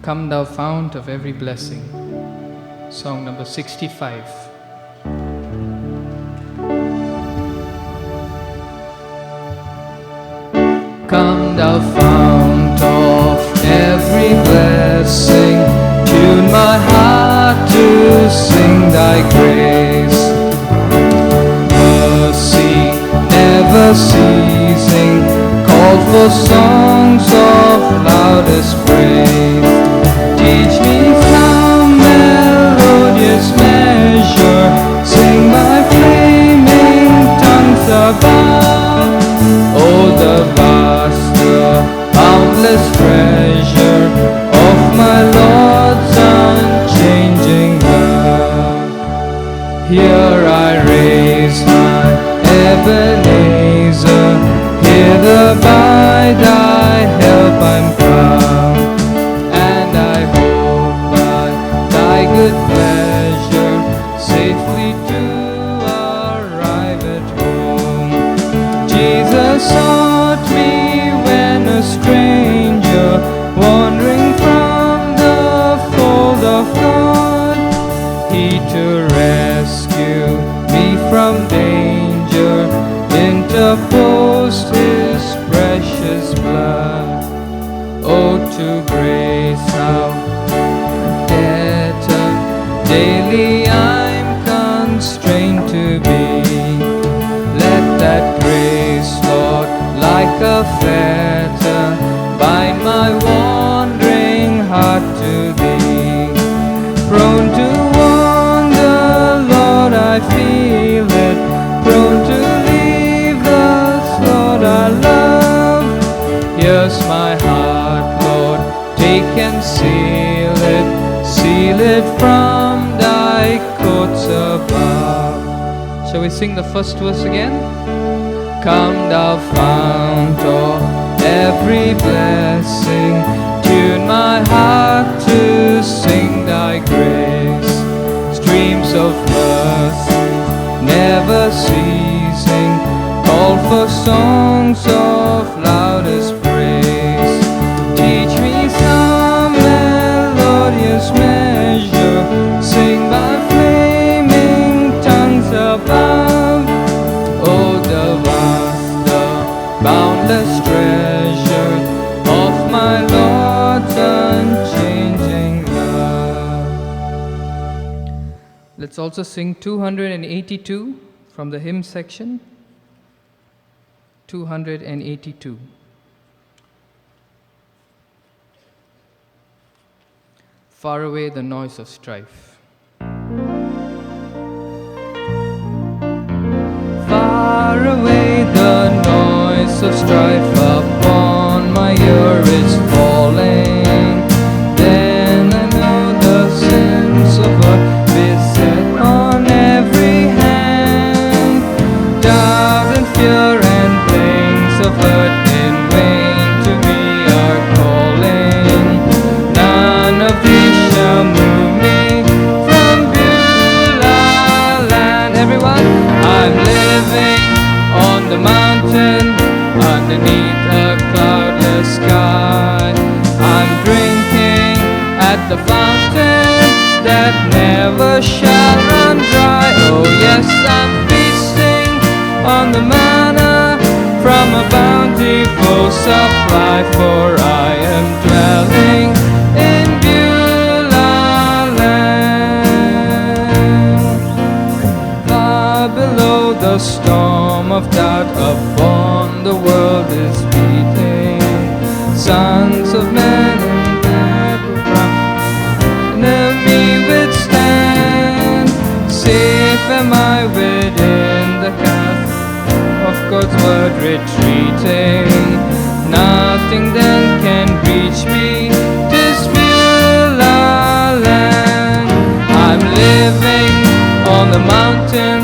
Come thou fount of every blessing. Song number 65. Come thou fount of every blessing, tune my heart to sing thy grace. Mercy never ceasing, call for songs of loudest praise. Teach me some melodious measure, sing my flaming tongues above. Oh, the vast, the boundless treasure of my Lord's unchanging love. Here I raise my Ebenezer, hither by thy help I'm come, and I hope by thy good pleasure safely to arrive at home. Jesus sought me when a stranger, wandering from the fold of God. He to rescue me from danger interposed his precious blood. Oh, to grace how indebted daily I'm constrained to be. Let that grace, Lord, like a fetter, bind my wandering heart to thee. Prone to wander, Lord, I feel it, prone to leave us, Lord, I love. Here's my heart, Lord, take and seal it from thy courts above. Shall we sing the first verse again? Come thou fount of every blessing, tune my heart to sing thy grace. Streams of mercy never ceasing, call for songs of loudest praise. Teach me some melodious measure, sing by flaming tongues above. Oh, the vast, the boundless treasure of my Lord's unchanging love. Let's also sing 282 from the hymn section. 282. Far away the noise of strife. Far away the noise of strife upon my ear is falling. Then I know the sins of earth beset on every hand. Doubt and fear and things of earth in vain to me are calling. None of these shall move me from Beulah land. Everyone, I'm living on the mountain underneath a cloudless sky. I'm drinking at the fountain that never shall run dry. Oh yes, I'm feasting on the manna from a bountiful supply, for I am dwelling in Beulah land. Far below the storm of doubt upon the world is beating. Sons of men in battle enemy withstand. Safe am I within the path of God's word retreating. Nothing then can reach me, 'tis Beulah land. I'm living on the mountain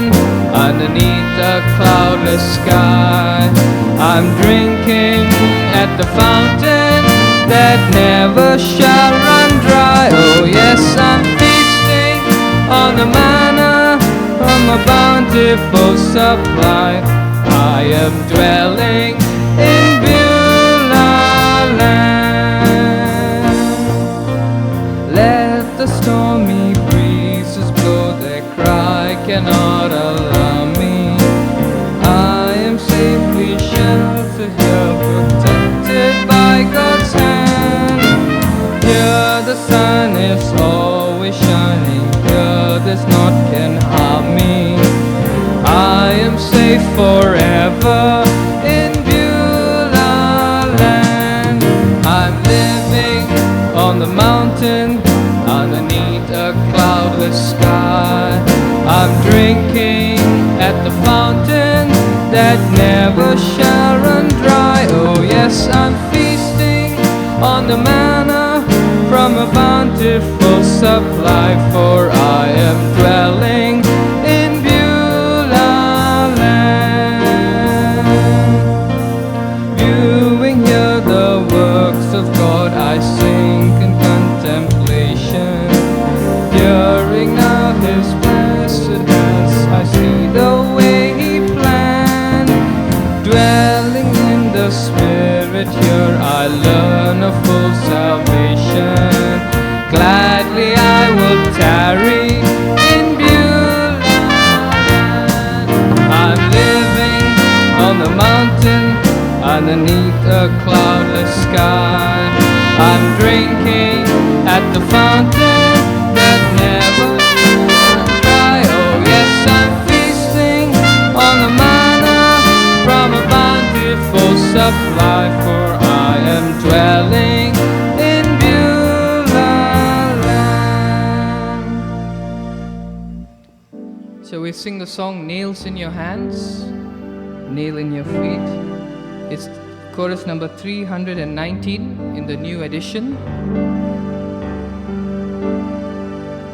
underneath a cloudless sky. I'm drinking at the fountain that never shall run dry. Oh yes, I'm feasting on the manna from a bountiful supply. I am dwelling in Beulah land. the stormy breezes blow, their cry cannot alarm me. I am safely sheltered here, protected by God's hand. Here the sun is always shining, here this naught can harm me. I am safe forever in Beulah land. I'm living on the mountain underneath a cloudless sky. I'm drinking at the fountain that never shall run dry. Oh yes, I'm feasting on the manna from a bountiful supply, for I am dwelling in Beulah land. Viewing here the works of God, I sink in contemplation. Hearing now His blessed hands, I see the way He planned. Dwelling in the Spirit, here I learn of full salvation. Gladly I will tarry in Beulah land. I'm living on the mountain underneath a cloudless sky. I'm drinking at the fountain that never runs dry. Oh yes, I'm feasting on the manna from a bountiful supply, for I am dwelling in Beulah land. So we sing the song Nails in Your Hands, Nail in Your Feet. It's chorus number 319 in the new edition.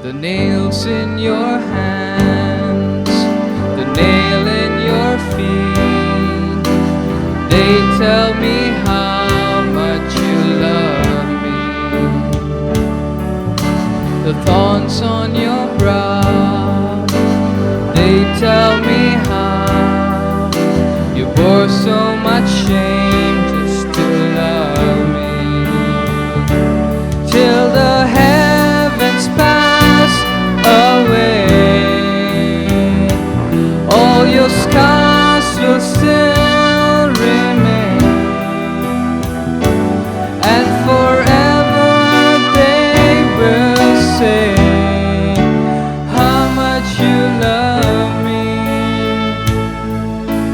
The nails in your hands, the nail in your feet, they tell me how much you love me. The thorns on your brow, they tell me how you bore so much shame just to love me. Till the heavens pass away, all your scars will still remain, and forever they will say how much you love me.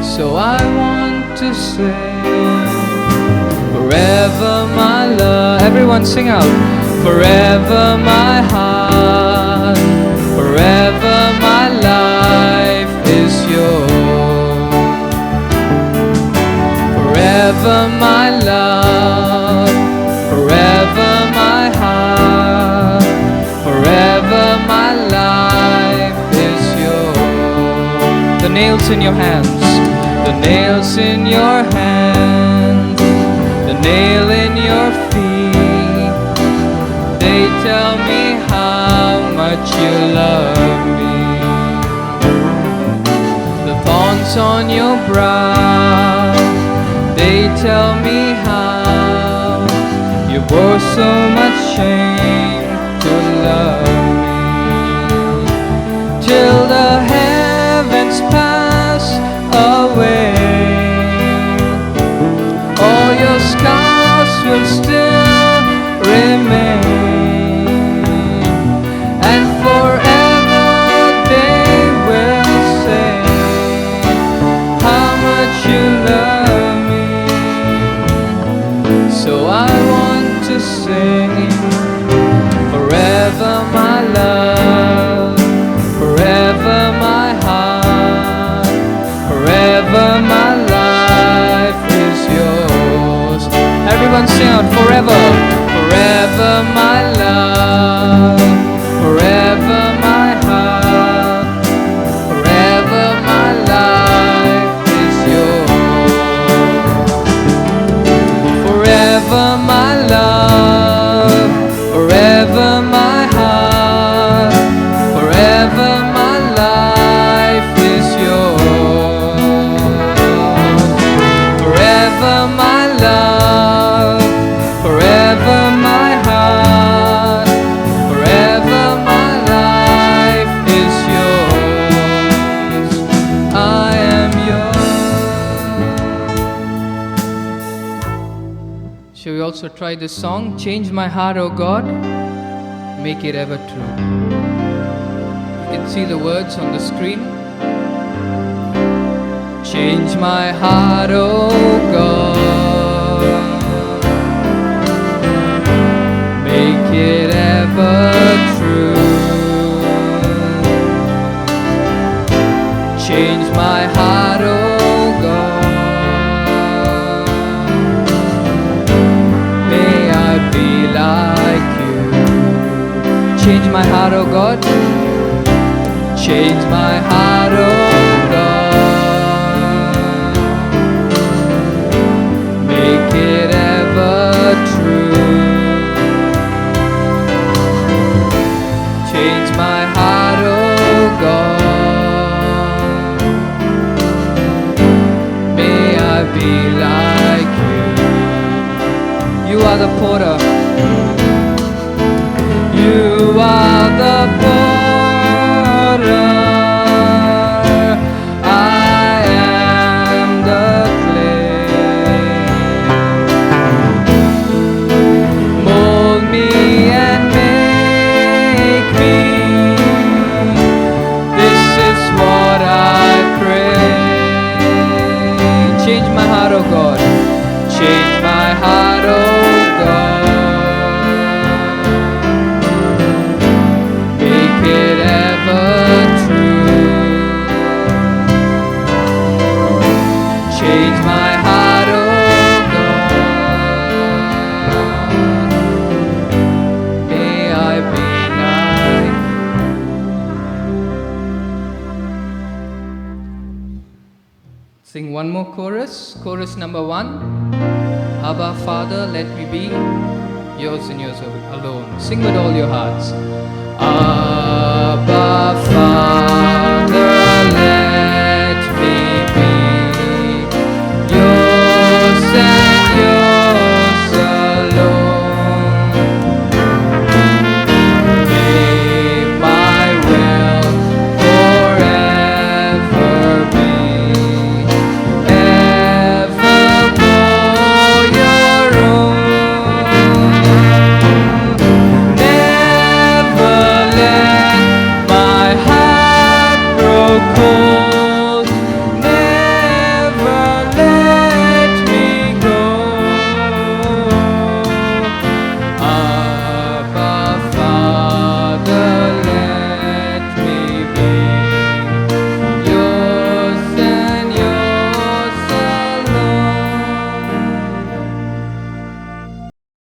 So I want to say, forever my love. Everyone sing out. Forever my heart, forever my life is yours. Forever my love, forever my heart, forever my life is yours. The nails in your hands, the nails in your hands, the nail in your feet, they tell me how much you love me. The thorns on your brow, they tell me how you bore so much shame to love me. Till the heavens pass away, all your scars will still remain, and forever they will say how much you love me. So I want to sing try this song. Change my heart, O God, make it ever true. You can see the words on the screen. Change my heart, O God, make it ever true. Change my heart, O God, may I be like you. Change my heart, O God, change my heart, O God, make it ever true. Change my heart, O God, may I be like you. You are the potter. You are the potter. I am the clay. Mold me and make me. This is what I pray. Change my heart, O God. Change my heart, O God. Make it ever true. Change my heart, O God. May I be like you. Sing one more chorus. Chorus number 1. Abba, Father, let me be yours and yours alone. Sing with all your hearts. Abba,